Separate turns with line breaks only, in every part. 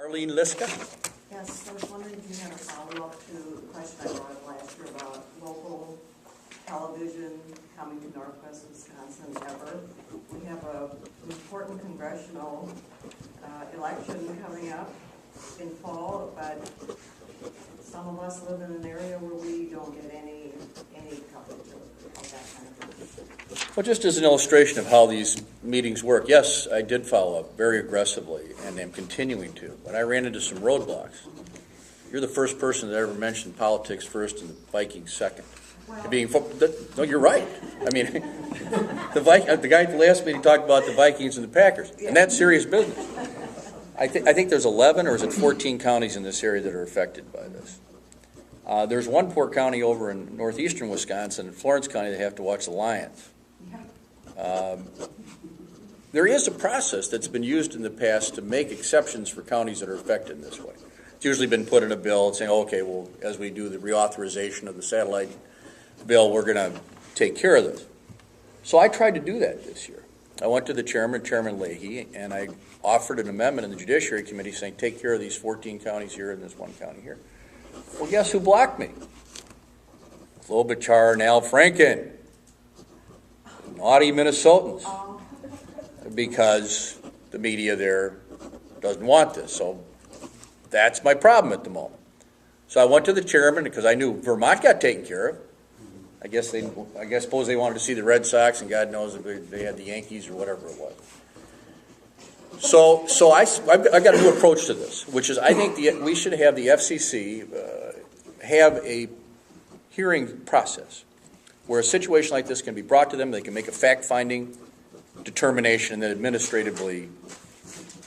Arlene Liska?
Yes, I was wondering if you had a follow-up to the question I brought up last year about local television coming to Northwest Wisconsin ever. We have an important congressional election coming up in fall, but some of us live in an area where we don't get any coverage of that kind of thing.
Well, just as an illustration of how these meetings work, yes, I did follow up very aggressively and am continuing to, but I ran into some roadblocks. You're the first person that ever mentioned politics first and the Vikings second.
Well,
No, you're right. I mean, the guy at the last meeting talked about the Vikings and the Packers, and that's serious business. I think there's 11 or is it 14 counties in this area that are affected by this. There's one poor county over in northeastern Wisconsin, in Florence County, they have to watch the Lions. There is a process that's been used in the past to make exceptions for counties that are affected in this way. It's usually been put in a bill saying, okay, well, as we do the reauthorization of the satellite bill, we're going to take care of this. So I tried to do that this year. I went to the chairman, Chairman Leahy, and I offered an amendment in the Judiciary Committee saying, take care of these 14 counties here and this one county here. Well, guess who blocked me? Klobuchar and Al Franken. Naughty Minnesotans. Because the media there doesn't want this. So that's my problem at the moment. So I went to the chairman because I knew Vermont got taken care of. I suppose they wanted to see the Red Sox, and God knows if they had the Yankees or whatever it was. So I've got a new approach to this, which is I think we should have the FCC have a hearing process where a situation like this can be brought to them. They can make a fact-finding determination and then administratively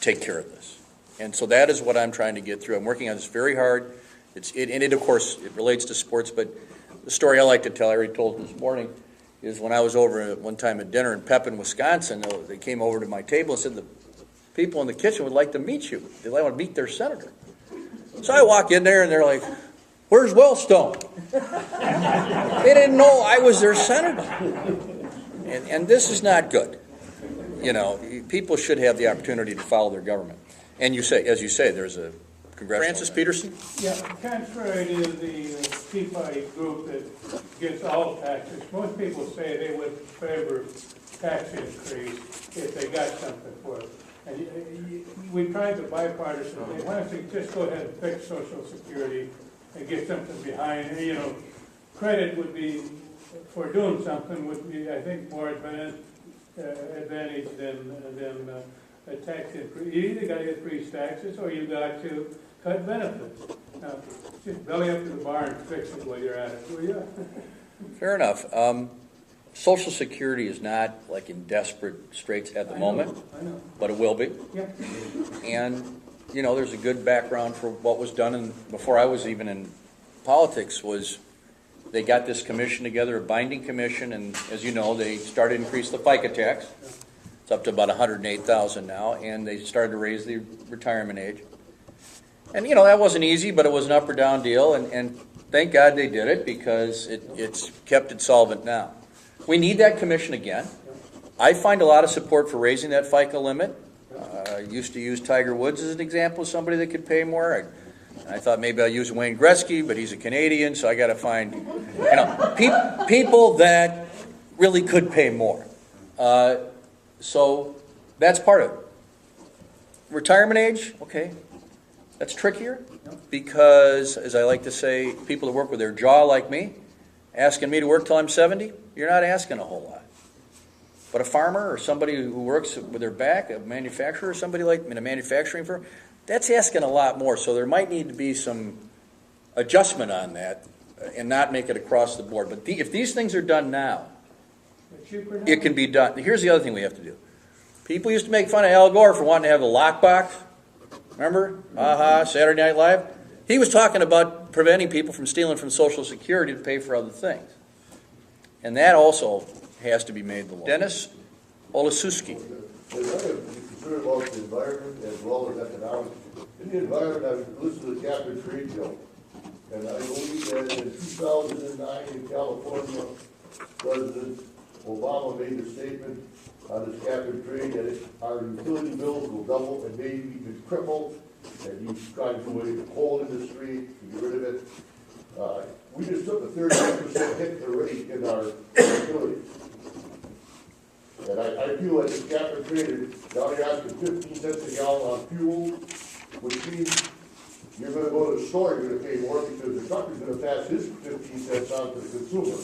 take care of this. And so that is what I'm trying to get through. I'm working on this very hard. Of course, it relates to sports, but the story I like to tell, I already told this morning, is when I was over at one time at dinner in Pepin, Wisconsin, they came over to my table and said the people in the kitchen would like to meet you. They want to meet their senator. So I walk in there and they're like, where's Wellstone? They didn't know I was their senator. And this is not good. You know, people should have the opportunity to follow their government. And as you say, there's a congressional... Francis Peterson?
Yeah, contrary to the Tea Party group that gets all taxes, most people say they would favor tax increase if they got something for it. And we tried the bipartisan thing. Why don't you just go ahead and fix Social Security and get something behind? You know, credit would be, for doing something, would be, I think, more advantage than a tax increase. You either got to increase taxes or you got to cut benefits. Now, just belly up to the bar and fix it while you're at it, will you?
Fair enough. Social Security is not like in desperate straits at the moment,
I know.
but it will be.
Yeah.
And, you know, there's a good background for what was done before I was even in politics was they got this commission together, a binding commission, and as you know, they started to increase the FICA tax. It's up to about $108,000 now, and they started to raise the retirement age. And, you know, that wasn't easy, but it was an up or down deal, and thank God they did it because it's kept it solvent now. We need that commission again. I find a lot of support for raising that FICA limit. I used to use Tiger Woods as an example of somebody that could pay more. I thought maybe I'll use Wayne Gretzky, but he's a Canadian, so I got to find, you know, people that really could pay more. So that's part of it. Retirement age, okay, that's trickier because, as I like to say, people that work with their jaw like me, asking me to work till I'm 70, you're not asking a whole lot. But a farmer or somebody who works with their back, a manufacturer, or somebody like in a manufacturing firm, that's asking a lot more. So there might need to be some adjustment on that and not make it across the board. But if these things are done now, it can be done. Here's the other thing we have to do. People used to make fun of Al Gore for wanting to have the lockbox. Remember? Saturday Night Live. He was talking about preventing people from stealing from Social Security to pay for other things. And that also has to be made the law. Dennis Olasuski.
There's other concern about the environment as well as economics. In the environment, I've listened to the cap and trade bill. And I believe that in 2009 in California, President Obama made a statement on this cap and trade that our utility bills will double and maybe even triple and he's trying to do away with the coal industry, to get rid of it. We just took a 38% hit already in our utilities. And I feel like this cap and trade, now you're asking 15 cents a gallon on fuel, which means you're gonna go to the store, you're gonna pay more because the trucker's gonna pass his 15 cents on to the consumer.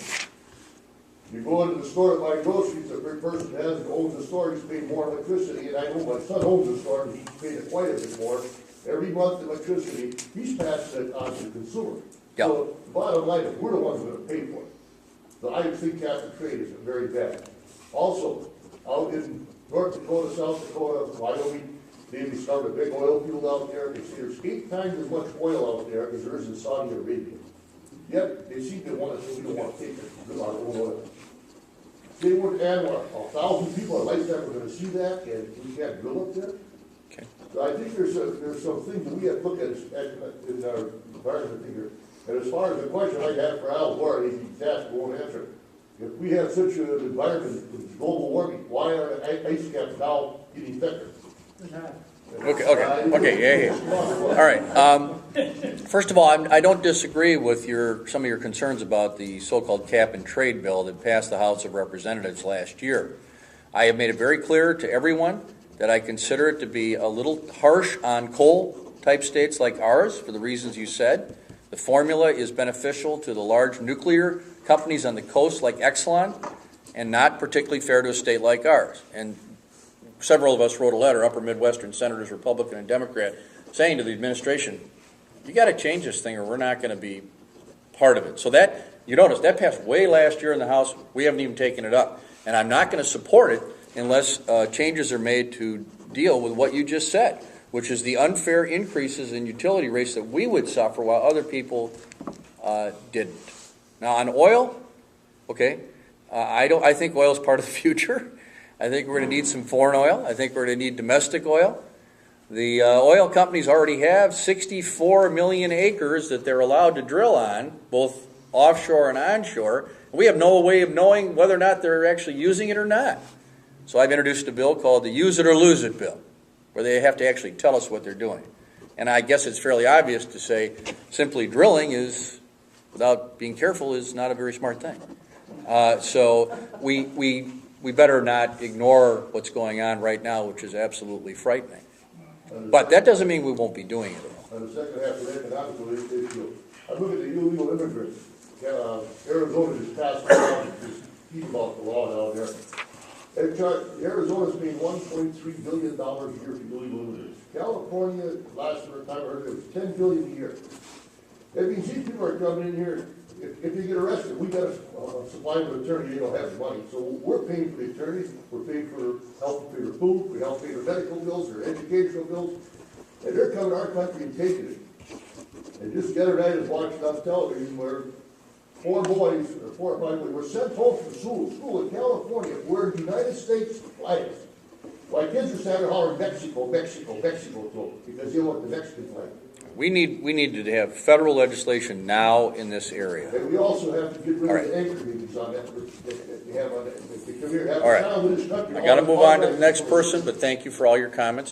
You go into the store and buy groceries, the person that owns the store, he's paying more electricity, and I know my son owns the store, and he's paying it quite a bit more. Every month electricity, he's passing it on to the consumer.
Yep.
So the bottom line is, we're the ones who are gonna pay for it. So I think cap and trade is very bad. Also, out in North Dakota, South Dakota, Wyoming, they started a big oil field out there. They say there's 8 times as much oil out there as there is in Saudi Arabia. Yet, they seem to want to say, we don't want to take it, drill our own oil. They would add, 1,000 people a lifetime are gonna see that, and we can't drill up there.
Okay.
So I think there's some things that we have to look at in our environment here. And as far as the question I had for Al Gore, he's asked, won't answer. If we have such an environment with global warming, why are the ice caps now getting thicker?
Okay, yeah. All right. First of all, I don't disagree with some of your concerns about the so-called cap and trade bill that passed the House of Representatives last year. I have made it very clear to everyone that I consider it to be a little harsh on coal-type states like ours for the reasons you said. The formula is beneficial to the large nuclear companies on the coast like Exelon, and not particularly fair to a state like ours. And several of us wrote a letter, upper Midwestern senators, Republican and Democrat, saying to the administration, you got to change this thing or we're not going to be part of it. So that, you notice, that passed way last year in the House. We haven't even taken it up. And I'm not going to support it unless changes are made to deal with what you just said, which is the unfair increases in utility rates that we would suffer while other people didn't. Now on oil, okay, I think oil is part of the future. I think we're going to need some foreign oil. I think we're going to need domestic oil. The oil companies already have 64 million acres that they're allowed to drill on, both offshore and onshore. We have no way of knowing whether or not they're actually using it or not. So I've introduced a bill called the Use It or Lose It bill, where they have to actually tell us what they're doing. And I guess it's fairly obvious to say simply drilling is, without being careful, is not a very smart thing. So we better not ignore what's going on right now, which is absolutely frightening. But that doesn't mean we won't be doing it.
On the second half of the economic issue, I look at the illegal immigrants. Arizona just passed a law, just keep about the law down there. Arizona's paying $1.3 billion a year for illegal immigrants. California, last time I heard it was $10 billion a year. That means these people are coming in here. If they get arrested, we got to supply them an attorney. They don't have the money, so we're paying for the attorneys. We're paying for help pay their food. We help pay their medical bills, their educational bills, and they're coming to our country and taking it. And just the other night, I was watching on television where 4 boys, or 4 or 5 boys, were sent home from school in California, wearing United States flags. Why kids are standing hollering Mexico, Mexico, Mexico to them because they want the Mexican flag.
We need to have federal legislation now in this area.
And we also have to get rid of the anchor babies on that they have on that. If they come here, have
All
a
right.
child in this country.
I got to move on to the next person, but thank you for all your comments.